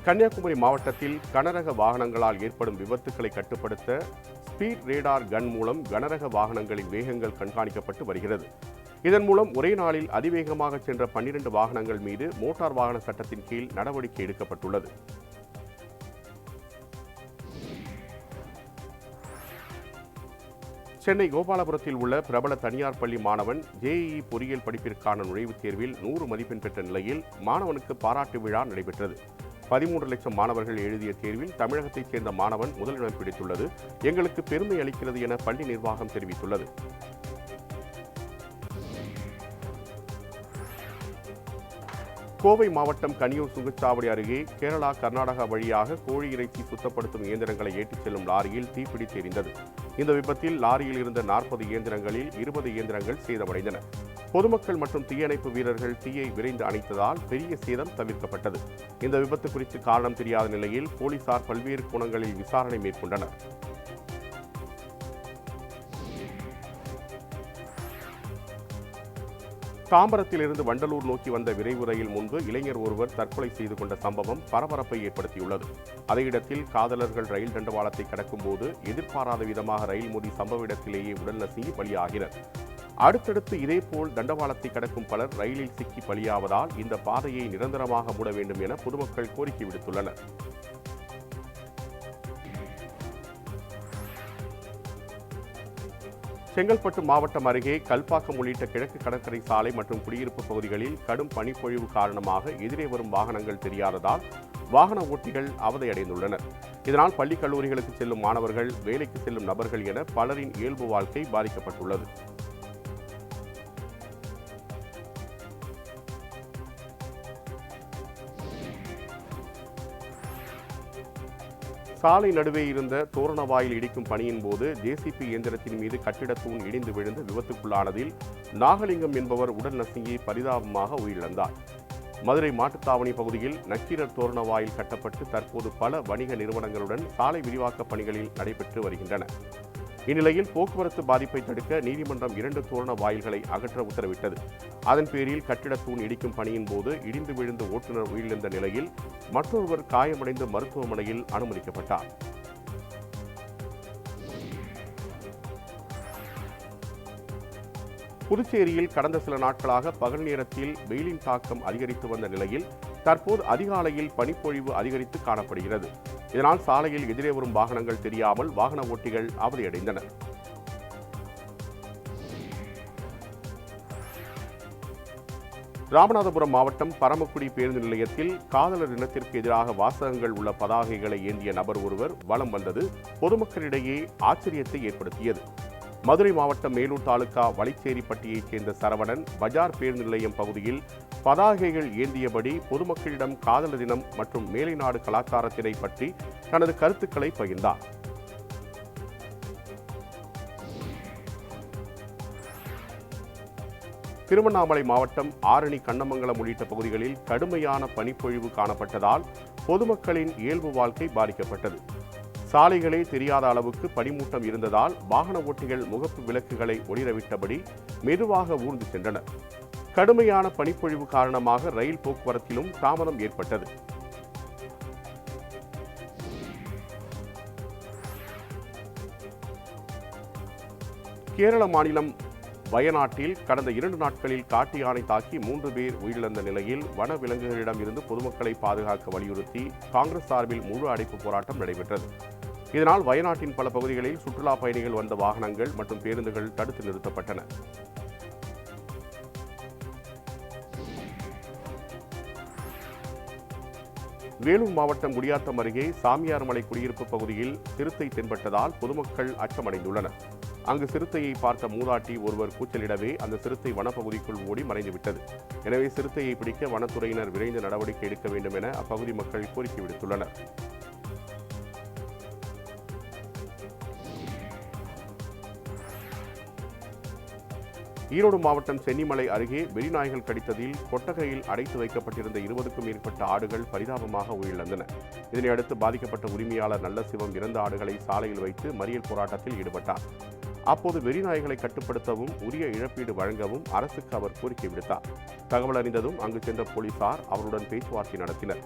கன்னியாகுமரி மாவட்டத்தில் கனரக வாகனங்களால் ஏற்படும் விபத்துக்களை கட்டுப்படுத்த ஸ்பீட் ரேடார் கன் மூலம் கனரக வாகனங்களின் வேகங்கள் கண்காணிக்கப்பட்டு வருகிறது. இதன் மூலம் ஒரே நாளில் அதிவேகமாக சென்ற 12 வாகனங்கள் மீது மோட்டார் வாகன சட்டத்தின் கீழ் நடவடிக்கை எடுக்கப்பட்டுள்ளது. சென்னை கோபாலபுரத்தில் உள்ள பிரபல தனியார் பள்ளி மாணவன் ஜேஇஇ பொறியியல் படிப்பிற்கான நுழைவுத் தேர்வில் 100 மதிப்பெண் பெற்ற நிலையில் மாணவனுக்கு பாராட்டு விழா நடைபெற்றது. 13 லட்சம் மாணவர்கள் எழுதிய தேர்வில் தமிழகத்தைச் சேர்ந்த மாணவன் முதலிடம் பிடித்துள்ளது எங்களுக்கு பெருமை அளிக்கிறது என பள்ளி நிர்வாகம் தெரிவித்துள்ளது. கோவை மாவட்டம் கனியூர் சுங்கச்சாவடி அருகே கேரளா கர்நாடகா வழியாக கோழி இறைச்சி சுத்தப்படுத்தும் இயந்திரங்களை ஏற்றிச் செல்லும் லாரியில் தீப்பிடித்து எரிந்தது. இந்த விபத்தில் லாரியில் இருந்த 40 இயந்திரங்களில் 20 இயந்திரங்கள் சேதமடைந்தன. பொதுமக்கள் மற்றும் தீயணைப்பு வீரர்கள் தீயை விரைந்து அணைத்ததால் பெரிய சேதம் தவிர்க்கப்பட்டது. இந்த விபத்து குறித்து காரணம் தெரியாத நிலையில் போலீசார் பல்வேறு கோணங்களில் விசாரணை மேற்கொண்டனர். தாம்பரத்திலிருந்து வண்டலூர் நோக்கி வந்த விரைவு ரயில் முன்பு இளைஞர் ஒருவர் தற்கொலை செய்து கொண்ட சம்பவம் பரபரப்பை ஏற்படுத்தியுள்ளது. அதே இடத்தில் காதலர்கள் ரயில் தண்டவாளத்தை கடக்கும்போது எதிர்பாராத விதமாக ரயில் மோதி சம்பவ இடத்திலேயே உடல் நசுங்கி பலியாகினர். அடுத்தடுத்து இதேபோல் தண்டவாளத்தை கடக்கும் பலர் ரயிலில் சிக்கி பலியாவதால் இந்த பாதையை நிரந்தரமாக மூட வேண்டும் என பொதுமக்கள் கோரிக்கை விடுத்துள்ளனர். செங்கல்பட்டு மாவட்டம் அருகே கல்பாக்கம் உள்ளிட்ட கிழக்கு கடற்கரை சாலை மற்றும் குடியிருப்பு பகுதிகளில் கடும் பனிப்பொழிவு காரணமாக எதிரே வரும் வாகனங்கள் தெரியாததால் வாகன ஓட்டிகள் அவதையடைந்துள்ளனர். இதனால் பள்ளி கல்லூரிகளுக்கு செல்லும் மாணவர்கள், வேலைக்கு செல்லும் நபர்கள் என பலரின் இயல்பு வாழ்க்கை பாதிக்கப்பட்டுள்ளது. சாலை நடுவே இருந்த தோரண வாயில் இடிக்கும் பணியின் போது ஜேசிபி இயந்திரத்தின் மீது கட்டிட தூண் இடிந்து விழுந்து விபத்துக்குள்ளானதில் நாகலிங்கம் என்பவர் உடல் நசுங்கி பரிதாபமாக உயிரிழந்தார். மதுரை மாட்டுத்தாவணி பகுதியில் நக்கீரர் தோரண வாயில் கட்டப்பட்டு தற்போது பல வணிக நிறுவனங்களுடன் சாலை விரிவாக்க பணிகளில் நடைபெற்று வருகின்றன. இந்நிலையில் போக்குவரத்து பாதிப்பை தடுக்க நீதிமன்றம் 2 தோரண வாயில்களை அகற்ற உத்தரவிட்டது. அதன் பேரில் கட்டிட தூண் இடிக்கும் பணியின் போது இடிந்து விழுந்து ஓட்டுநர் உயிரிழந்த நிலையில் மற்றொருவர் காயமடைந்து மருத்துவமனையில் அனுமதிக்கப்பட்டார். புதுச்சேரியில் கடந்த சில நாட்களாக பகல் நேரத்தில் வெயிலின் தாக்கம் அதிகரித்து வந்த நிலையில் தற்போது அதிகாலையில் பனிப்பொழிவு அதிகரித்து காணப்படுகிறது. இதனால் சாலையில் எதிரே வரும் வாகனங்கள் தெரியாமல் வாகன ஓட்டிகள் அவதியடைந்தனர். ராமநாதபுரம் மாவட்டம் பரமக்குடி பேருந்து நிலையத்தில் காதலர் தினத்திற்கு எதிராக வாசகங்கள் உள்ள பதாகைகளை ஏந்திய நபர் ஒருவர் வலம் வந்தது பொதுமக்களிடையே ஆச்சரியத்தை ஏற்படுத்தியது. மதுரை மாவட்டம் மேலூர் தாலுகா வலிச்சேரிப்பட்டியைச் சேர்ந்த சரவணன் பஜார் பேருந்து நிலையம் பகுதியில் பதாகைகள் ஏந்தியபடி பொதுமக்களிடம் காதலர் தினம் மற்றும் மேலைநாடு கலாச்சாரத்தினை பற்றி தனது கருத்துக்களை பகிர்ந்தார். திருவண்ணாமலை மாவட்டம் ஆரணி, கண்ணமங்கலம் உள்ளிட்ட பகுதிகளில் கடுமையான பனிப்பொழிவு காணப்பட்டதால் பொதுமக்களின் இயல்பு வாழ்க்கை பாதிக்கப்பட்டது. சாலைகளே தெரியாத அளவுக்கு பனிமூட்டம் இருந்ததால் வாகன ஓட்டிகள் முகப்பு விளக்குகளை ஒளிரவிட்டபடி மெதுவாக ஊர்ந்து சென்றனர். கடுமையான பனிப்பொழிவு காரணமாக ரயில் போக்குவரத்திலும் தாமதம் ஏற்பட்டது. கேரள மாநிலம் வயநாட்டில் கடந்த 2 நாட்களில் காட்டு யானை தாக்கி 3 பேர் உயிரிழந்த நிலையில் வன விலங்குகளிடம் இருந்து பொதுமக்களை பாதுகாக்க வலியுறுத்தி காங்கிரஸ் சார்பில் முழு அடைப்பு போராட்டம் நடைபெற்றது. இதனால் வயநாட்டின் பல பகுதிகளில் சுற்றுலா பயணிகள் வந்த வாகனங்கள் மற்றும் பேருந்துகள் தடுத்து நிறுத்தப்பட்டன. வேலூர் மாவட்டம் குடியாத்தம் அருகே சாமியார்மலை குடியிருப்பு பகுதியில் சிறுத்தை தென்பட்டதால் பொதுமக்கள் அச்சமடைந்துள்ளனர். அங்கு சிறுத்தையை பார்த்த மூதாட்டி ஒருவர் கூச்சலிடவே அந்த சிறுத்தை வனப்பகுதிக்குள் ஓடி மறைந்துவிட்டது. எனவே சிறுத்தையை பிடிக்க வனத்துறையினர் விரைந்து நடவடிக்கை எடுக்க வேண்டும் என அப்பகுதி மக்கள் கோரிக்கை விடுத்துள்ளனர். ஈரோடு மாவட்டம் சென்னிமலை அருகே வெறிநாய்கள் கடித்ததில் கொட்டகையில் அடைத்து வைக்கப்பட்டிருந்த 20க்கும் மேற்பட்ட ஆடுகள் பரிதாபமாக உயிரிழந்தன. இதனையடுத்து பாதிக்கப்பட்ட உரிமையாளர் நல்லசிவம் இறந்த ஆடுகளை சாலையில் வைத்து மறியல் போராட்டத்தில் ஈடுபட்டார். அப்போது வெறிநாய்களை கட்டுப்படுத்தவும் உரிய இழப்பீடு வழங்கவும் அரசுக்கு அவர் கோரிக்கை விடுத்தார். தகவல் அறிந்ததும் அங்கு சென்ற போலீசார் அவருடன் பேச்சுவார்த்தை நடத்தினர்.